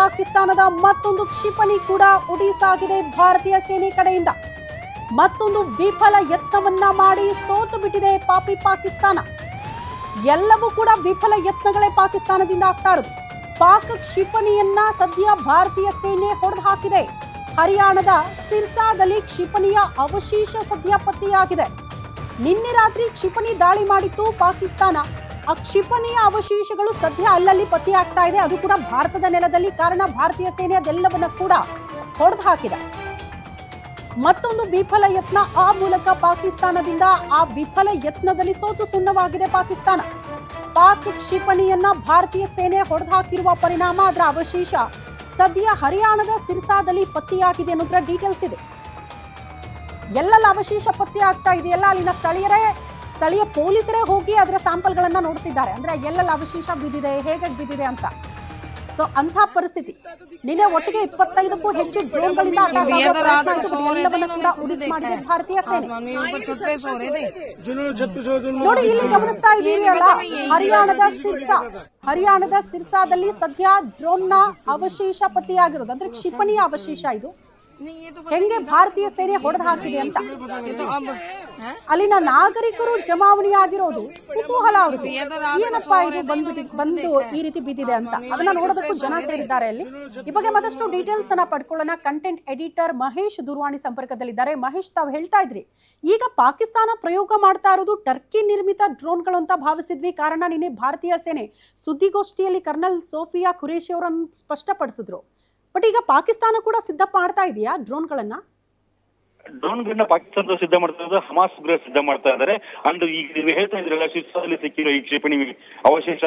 ಪಾಕಿಸ್ತಾನದ ಮತ್ತೊಂದು ಕ್ಷಿಪಣಿ ಕೂಡ ಉಡಿಸಾಗಿದೆ ಭಾರತೀಯ ಸೇನೆ ಕಡೆಯಿಂದ. ಮತ್ತೊಂದು ವಿಫಲ ಯತ್ನವನ್ನ ಮಾಡಿ ಸೋತು ಬಿಟ್ಟಿದೆ ಪಾಕಿಸ್ತಾನ. ಎಲ್ಲವೂ ಕೂಡ ವಿಫಲ ಯತ್ನಗಳೇ ಪಾಕಿಸ್ತಾನದಿಂದ ಆಗ್ತಾ ಇರೋದು. ಪಾಕ್ ಕ್ಷಿಪಣಿಯನ್ನ ಸದ್ಯ ಭಾರತೀಯ ಸೇನೆ ಹೊಡೆದು ಹಾಕಿದೆ. ಹರಿಯಾಣದ ಸಿರ್ಸಾದಲ್ಲಿ ಕ್ಷಿಪಣಿಯ ಅವಶೇಷ ಸದ್ಯ ಪತ್ತೆಯಾಗಿದೆ. ನಿನ್ನೆ ರಾತ್ರಿ ಕ್ಷಿಪಣಿ ದಾಳಿ ಮಾಡಿತ್ತು ಪಾಕಿಸ್ತಾನ. ಆ ಕ್ಷಿಪಣಿಯ ಅವಶೇಷಗಳು ಸದ್ಯ ಅಲ್ಲಲ್ಲಿ ಪತ್ತೆಯಾಗ್ತಾ ಇದೆ, ಅದು ಕೂಡ ಭಾರತದ ನೆಲದಲ್ಲಿ. ಕಾರಣ ಭಾರತೀಯ ಸೇನೆ ಅದೆಲ್ಲವನ್ನ ಕೂಡ ಹೊಡೆದು ಹಾಕಿದೆ. ಮತ್ತೊಂದು ವಿಫಲ ಯತ್ನ, ಆ ಮೂಲಕ ಪಾಕಿಸ್ತಾನದಿಂದ ಆ ವಿಫಲ ಯತ್ನದಲ್ಲಿ ಸೋತು ಸುಣ್ಣವಾಗಿದೆ ಪಾಕಿಸ್ತಾನ. ಪಾಕ್ ಕ್ಷಿಪಣಿಯನ್ನ ಭಾರತೀಯ ಸೇನೆ ಹೊಡೆದು ಹಾಕಿರುವ ಪರಿಣಾಮ ಅದರ ಅವಶೇಷ ಸದ್ಯ ಹರಿಯಾಣದ ಸಿರ್ಸಾದಲ್ಲಿ ಪತ್ತೆಯಾಗಿದೆ ಅನ್ನೋದ್ರ ಡೀಟೇಲ್ಸ್ ಇದೆ. ಎಲ್ಲೆಲ್ಲ ಅವಶೇಷ ಪತ್ತೆ ಆಗ್ತಾ ಇದೆಯಲ್ಲ, ಅಲ್ಲಿನ ಸ್ಥಳೀಯ ಪೊಲೀಸರೇ ಹೋಗಿ ಅದರ ಸ್ಯಾಂಪಲ್ಗಳನ್ನ ನೋಡ್ತಿದ್ದಾರೆ. ಅಂದ್ರೆ ಎಲ್ಲೆಲ್ಲ ಅವಶೇಷ ಬಿದ್ದಿದೆ, ಹೇಗೆ ಬಿದ್ದಿದೆ ಅಂತ. ಸೊ ಅಂಥ ಪರಿಸ್ಥಿತಿ. ನಿನ್ನೆ ಒಟ್ಟಿಗೆ 25ಕ್ಕೂ ಹೆಚ್ಚು ಡ್ರೋನ್ಗಳಿಂದ ಅಟ್ಯಾಕ್ ಆಗೋ ಪ್ರಯತ್ನ ಆಯಿತು. ಎಲ್ಲವನ್ನ ಕೂಡ ಉಡಿಸ್ ಮಾಡಿದೆ ಭಾರತೀಯ ಸೇನೆ. ನೋಡಿ, ಇಲ್ಲಿ ಗಮನಿಸ್ತಾ ಇದೀರಲ್ಲ, ಹರಿಯಾಣದ ಸಿರ್ಸಾದಲ್ಲಿ ಸದ್ಯ ಡ್ರೋನ್ನ ಅವಶೇಷ ಪತ್ತೆಯಾಗಿರೋದು. ಅಂದ್ರೆ ಕ್ಷಿಪಣಿಯ ಅವಶೇಷ ಇದು. ಹೆಂಗೆ ಭಾರತೀಯ ಸೇನೆ ಹೊಡೆದು ಹಾಕಿದೆ ಅಂತ ಅಲ್ಲಿನ ನಾಗರಿಕರು ಜಮಾವಣೆಯಾಗಿರೋದು ಕುತೂಹಲ ಅವ್ರಿಗೆ. ಏನಪ್ಪಾ ಇದು ಬಂದು ಈ ರೀತಿ ಬಿದ್ದಿದೆ ಅಂತ ಅದನ್ನ ನೋಡೋದಕ್ಕೂ ಜನ ಸೇರಿದ್ದಾರೆ ಅಲ್ಲಿ. ಈ ಬಗ್ಗೆ ಮತ್ತಷ್ಟು ಡೀಟೇಲ್ಸ್ ಅನ್ನ ಪಡ್ಕೊಳ್ಳೋಣ. ಕಂಟೆಂಟ್ ಎಡಿಟರ್ ಮಹೇಶ್ ದೂರವಾಣಿ ಸಂಪರ್ಕದಲ್ಲಿದ್ದಾರೆ. ಮಹೇಶ್, ತಾವು ಹೇಳ್ತಾ ಇದ್ರಿ ಈಗ ಪಾಕಿಸ್ತಾನ ಪ್ರಯೋಗ ಮಾಡ್ತಾ ಇರೋದು ಟರ್ಕಿ ನಿರ್ಮಿತ ಡ್ರೋನ್ಗಳು ಅಂತ ಭಾವಿಸಿದ್ವಿ. ಕಾರಣ ನಿನ್ನೆ ಭಾರತೀಯ ಸೇನೆ ಸುದ್ದಿಗೋಷ್ಠಿಯಲ್ಲಿ ಕರ್ನಲ್ ಸೋಫಿಯಾ ಖುರೇಶಿ ಅವರನ್ನು ಸ್ಪಷ್ಟಪಡಿಸಿದ್ರು. ಬಟ್ ಈಗ ಪಾಕಿಸ್ತಾನ ಕೂಡ ಸಿದ್ಧ ಮಾಡ್ತಾ ಇದೆಯಾ ಡ್ರೋನ್ಗಳನ್ನ ಪಾಕಿಸ್ತಾನದ ಸಿದ್ಧ ಮಾಡ್ತಾ ಇದ್ದಾರೆ, ಹಮಾಸ್ ಉಗ್ರ ಸಿದ್ಧ ಮಾಡ್ತಾ ಇದ್ದಾರೆ. ಅಂಡ್ ಈಗ ನೀವು ಹೇಳ್ತಾ ಇದ್ರಲ್ಲ, ಶಿರ್ಸಾದಲ್ಲಿ ಸಿಕ್ಕಿರೋ ಈ ಕ್ಷಿಪಣಿ ಅವಶೇಷ,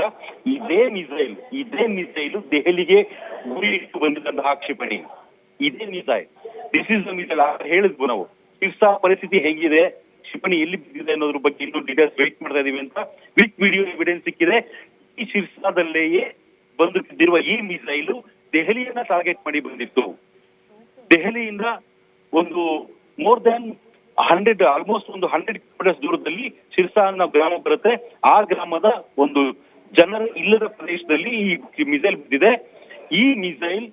ಇದೇ ಮಿಸೈಲ್ ದೆಹಲಿಗೆ ಗುರಿ ಇಟ್ಟು ಬಂದಿದ್ದಂತಹ ಕ್ಷಿಪಣಿ. ಇದೇ missile, this is the missile. ಹೇಳಿದ್ವು ನಾವು ಶಿರ್ಸಾ ಪರಿಸ್ಥಿತಿ ಹೇಗಿದೆ, ಕ್ಷಿಪಣಿ ಎಲ್ಲಿ ಬಿದ್ದಿದೆ ಅನ್ನೋದ್ರ ಬಗ್ಗೆ ಇನ್ನೂ ಡೀಟೇಲ್ಸ್ ವೇಟ್ ಮಾಡ್ತಾ ಇದೀವಿ ಅಂತ. ವಿತ್ ವಿಡಿಯೋ ಎವಿಡೆನ್ಸ್ ಸಿಕ್ಕಿದೆ. ಈ ಶಿರ್ಸಾದಲ್ಲೇಯೇ ಬಂದು ಬಿದ್ದಿರುವ ಈ ಮಿಸೈಲು ದೆಹಲಿಯನ್ನ ಟಾರ್ಗೆಟ್ ಮಾಡಿ ಬಂದಿತ್ತು. ದೆಹಲಿಯಿಂದ ಒಂದು ಮೋರ್ ದನ್ 100, ಆಲ್ಮೋಸ್ಟ್ ಒಂದು 100 ಕಿಲೋಮೀಟರ್ಸ್ ದೂರದಲ್ಲಿ ಶಿರ್ಸಾ ಅನ್ನೋ ಗ್ರಾಮ ಬರುತ್ತೆ. ಆ ಗ್ರಾಮದ ಒಂದು ಜನರ ಇಲ್ಲದ ಪ್ರದೇಶದಲ್ಲಿ ಈ ಮಿಸೈಲ್ ಬಿದ್ದಿದೆ. ಈ ಮಿಸೈಲ್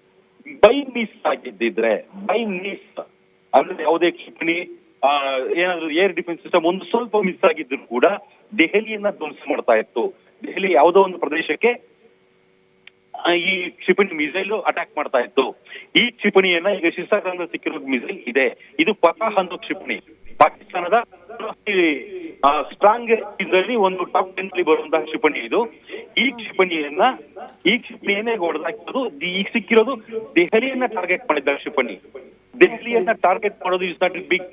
ಬೈ ಮಿಸ್ ಆಗಿದ್ದಿದ್ರೆ, ಅಂದ್ರೆ ಯಾವುದೇ ಕ್ಷಿಪಣಿ ಏನಾದ್ರು ಏರ್ ಡಿಫೆನ್ಸ್ ಸಿಸ್ಟಮ್ ಒಂದು ಸ್ವಲ್ಪ ಮಿಸ್ ಆಗಿದ್ರು ಕೂಡ ದೆಹಲಿಯನ್ನ ಧ್ವಂಸ ಮಾಡ್ತಾ ಇತ್ತು. ದೆಹಲಿ ಯಾವುದೋ ಒಂದು ಪ್ರದೇಶಕ್ಕೆ ಈ ಕ್ಷಿಪಣಿ ಮಿಸೈಲ್ ಅಟ್ಯಾಕ್ ಮಾಡ್ತಾ ಇತ್ತು. ಈ ಕ್ಷಿಪಣಿಯನ್ನ ಈಗ ಶಿರ್ಸಾದಿಂದ ಸಿಕ್ಕಿರೋ ಮಿಸೈಲ್ ಇದೆ. ಇದು ಫತಾಹ್ ಅನ್ನೋ ಕ್ಷಿಪಣಿ, ಪಾಕಿಸ್ತಾನದ ಸ್ಟ್ರಾಂಗ್ ಇದರಲ್ಲಿ ಒಂದು ಟಾಪ್ 10 ಅಲ್ಲಿ ಬರುವಂತಹ ಕ್ಷಿಪಣಿ ಇದು. ಈ ಕ್ಷಿಪಣಿಯನ್ನೇ ಹೊಡೆದಾಕಿರೋದು. ಈಗ ಸಿಕ್ಕಿರೋದು ದೆಹಲಿಯನ್ನ ಟಾರ್ಗೆಟ್ ಮಾಡಿದ್ದ ಕ್ಷಿಪಣಿ. ದೆಹಲಿಯನ್ನ ಟಾರ್ಗೆಟ್ ಮಾಡೋದು ಇಸ್ ನಾಟ್ ಬಿಗ್,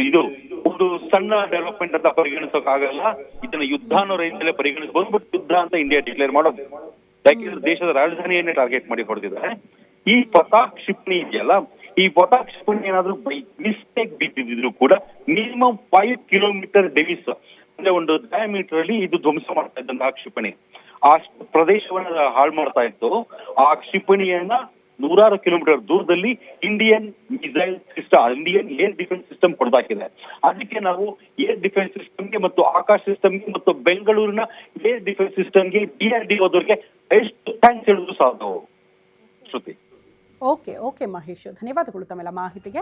ಇದು ಒಂದು ಸಣ್ಣ ಡೆವಲಪ್ಮೆಂಟ್ ಅಂತ ಪರಿಗಣಿಸೋಕ್ಕಾಗಲ್ಲ. ಇದನ್ನ ಯುದ್ಧ ಅನ್ನೋ ರೇಂಜಲ್ಲೇ ಪರಿಗಣಿಸಬಹುದು. ಬಟ್ ಯುದ್ಧ ಅಂತ ಇಂಡಿಯಾ ಡಿಕ್ಲೇರ್ ಮಾಡೋದು, ಯಾಕೆಂದ್ರೆ ದೇಶದ ರಾಜಧಾನಿಯನ್ನೇ ಟಾರ್ಗೆಟ್ ಮಾಡಿ ಹೊಡೆದಿದ್ದಾರೆ. ಈ ಫತಾಹ್ ಕ್ಷಿಪಣಿ ಇದೆಯಲ್ಲ, ಈ ಫತಾಹ್ ಕ್ಷಿಪಣಿ ಏನಾದ್ರೂ ಬೈ ಮಿಸ್ಟೇಕ್ ಬಿದ್ದಿದ್ರು ಕೂಡ ಮಿನಿಮಮ್ 5 ಕಿಲೋಮೀಟರ್ ಡೆವಿಸ್, ಅಂದ್ರೆ ಒಂದು ಡಯಾಮೀಟರ್ ಅಲ್ಲಿ ಇದು ಧ್ವಂಸ ಮಾಡ್ತಾ ಇದ್ದಂತಹ ಕ್ಷಿಪಣಿ ಆ ಪ್ರದೇಶವನ್ನ ಹಾಳು ಮಾಡ್ತಾ ಇತ್ತು. ಆ ಕ್ಷಿಪಣಿಯನ್ನ 100 ಕಿಲೋಮೀಟರ್ ದೂರದಲ್ಲಿ Indian missile system, Indian air defence system ಹೊಡೆದಾಕಿದೆ. ಅದಕ್ಕೆ ನಾವು ಏರ್ ಡಿಫೆನ್ಸ್ ಸಿಸ್ಟಮ್ಗೆ ಮತ್ತು ಆಕಾಶ ಸಿಸ್ಟಮ್ಗೆ ಮತ್ತು ಬೆಂಗಳೂರಿನ ಏರ್ ಡಿಫೆನ್ಸ್ ಸಿಸ್ಟಮ್ಗೆ DRDOದವರಿಗೆ ಎಷ್ಟು ಥ್ಯಾಂಕ್ಸ್ ಹೇಳಿದ್ರು ಸಾಕು. ಶ್ರುತಿ, ಓಕೆ ಮಹೇಶ್, ಧನ್ಯವಾದಗಳು ತಮ್ಮೆಲ್ಲ ಮಾಹಿತಿಗೆ.